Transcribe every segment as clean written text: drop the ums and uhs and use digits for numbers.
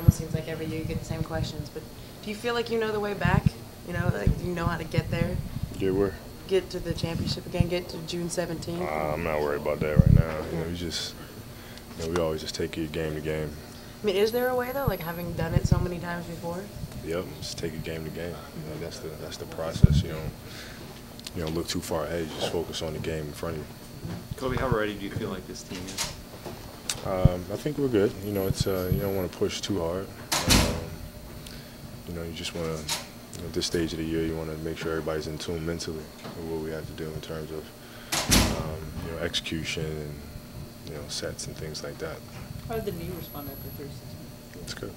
almost seems like every year you get the same questions, but do you feel like you know the way back? You know, like, do you know how to get there? Get where? Get to the championship again, get to June 17th? I'm not worried about that right now. You know, we always just take it game to game. I mean, is there a way, though, like having done it so many times before? Yep, just take it game to game. You know, that's the process. You don't look too far ahead. You just focus on the game in front of you. Kobe, how ready do you feel like this team is? I think we're good. You know, it's you don't want to push too hard. You know, you just want to, at this stage of the year, you want to make sure everybody's in tune mentally with what we have to do in terms of you know, execution and, you know, sets and things like that. How did the knee respond after Thursday? It's good.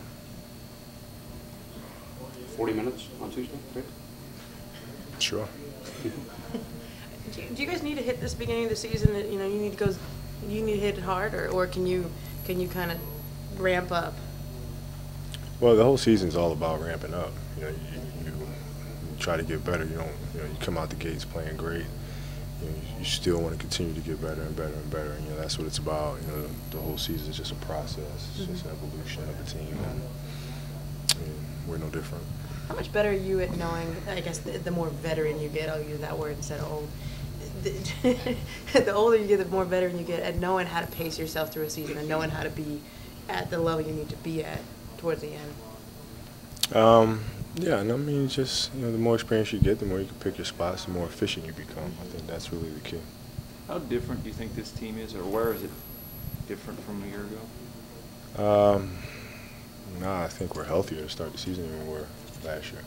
40 minutes on Tuesday, right? Sure. Do you guys need to hit this beginning of the season? That, you know, you need to hit it hard, or can you kind of ramp up? Well, the whole season's all about ramping up. You know, you try to get better. You come out the gates playing great. You know, you still want to continue to get better and better and better. And, you know, that's what it's about. You know, the whole season is just a process. It's just an evolution of the team, and we're no different. How much better are you at knowing, I guess, the more veteran you get, I'll use that word instead of old, the older you get, the more veteran you get at knowing how to pace yourself through a season and knowing how to be at the level you need to be at towards the end? Yeah, and I mean, just, you know, the more experience you get, the more you can pick your spots, the more efficient you become. I think that's really the key. How different do you think this team is, or where is it different from a year ago? Nah, I think we're healthier to start the season than we were last year.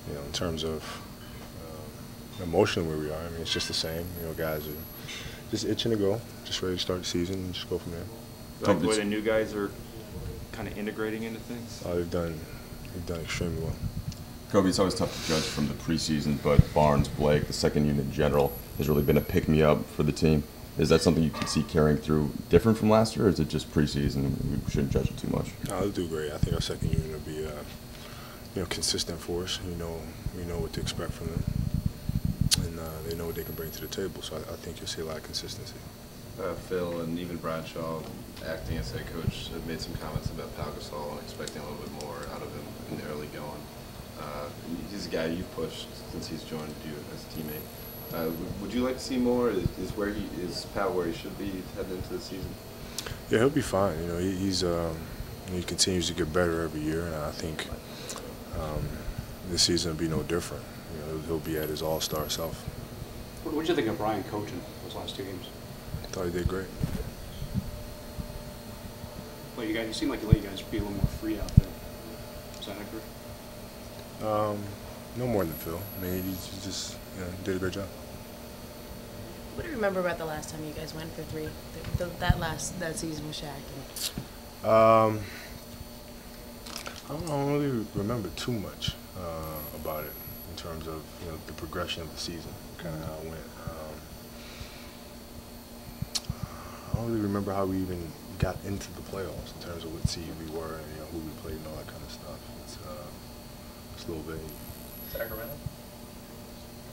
You know, in terms of emotionally where we are, I mean, it's just the same. You know, guys are just itching to go, just ready to start the season and just go from there. Like the way the new guys are kind of integrating into things? They've done extremely well. Kobe, it's always tough to judge from the preseason, but Barnes, Blake, the second unit in general, has really been a pick-me-up for the team. Is that something you can see carrying through different from last year, or is it just preseason and we shouldn't judge it too much? No, they'll do great. I think our second unit will be you know, consistent for us. We know what to expect from them, and they know what they can bring to the table. So I think you'll see a lot of consistency. Phil and even Bradshaw, acting as head coach, have made some comments about Pau Gasol and expecting a little bit more out of him in the early going. He's a guy you've pushed since he's joined you as a teammate. Would you like to see more? Is Pau where he should be heading into the season? Yeah, he'll be fine. You know, he continues to get better every year, and I think this season will be no different. You know, he'll be at his all-star self. What did you think of Bryant coaching those last 2 games? I thought he did great. Well, you seem like you let you guys be a little more free out there. Is that accurate? No more than Phil. I mean, he just did a great job. What do you remember about the last time you guys went for three? That season with Shaq. I don't really remember too much about it in terms of, you know, the progression of the season, kind of how it went. I don't really remember how we even got into the playoffs in terms of what seed we were and, you know, who we played and all that kind of stuff. It's a little vague. Sacramento?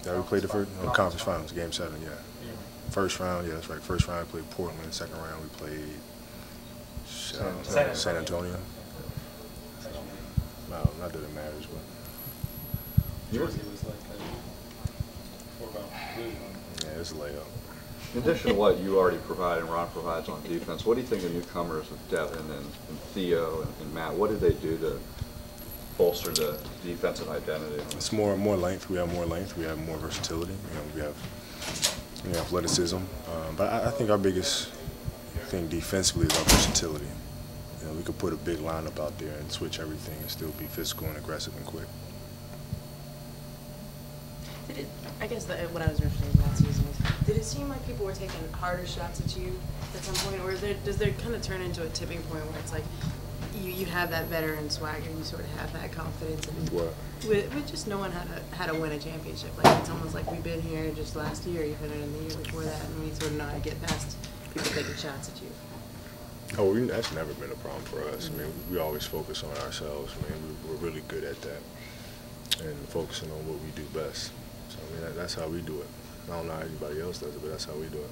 Yeah, we played the first conference finals, Game 7, yeah. First round, yeah, that's right. First round we played Portland. Second round we played San Antonio. No, not that it matters, but Jersey was like a foregone conclusion. Yeah, it's a layup. In addition to what you already provide and Ron provides on defense, what do you think the newcomers with Devin and Theo and Matt, what did they do to bolster the defensive identity? It's more length. We have more length. We have more versatility. You know, we have athleticism. But I think our biggest thing defensively is our versatility. You know, we could put a big lineup out there and switch everything and still be physical and aggressive and quick. I guess what I was referring to that season was, did it seem like people were taking harder shots at you at some point, or does there kind of turn into a tipping point where it's like you have that veteran swagger, you sort of have that confidence, and with just knowing how to win a championship? Like, it's almost like we've been here just last year, even in the year before that, and we sort of know how to get past people taking shots at you. Oh, that's never been a problem for us. I mean, we always focus on ourselves. I mean, we're really good at that and focusing on what we do best. So, I mean, that's how we do it. I don't know how anybody else does it, but that's how we do it.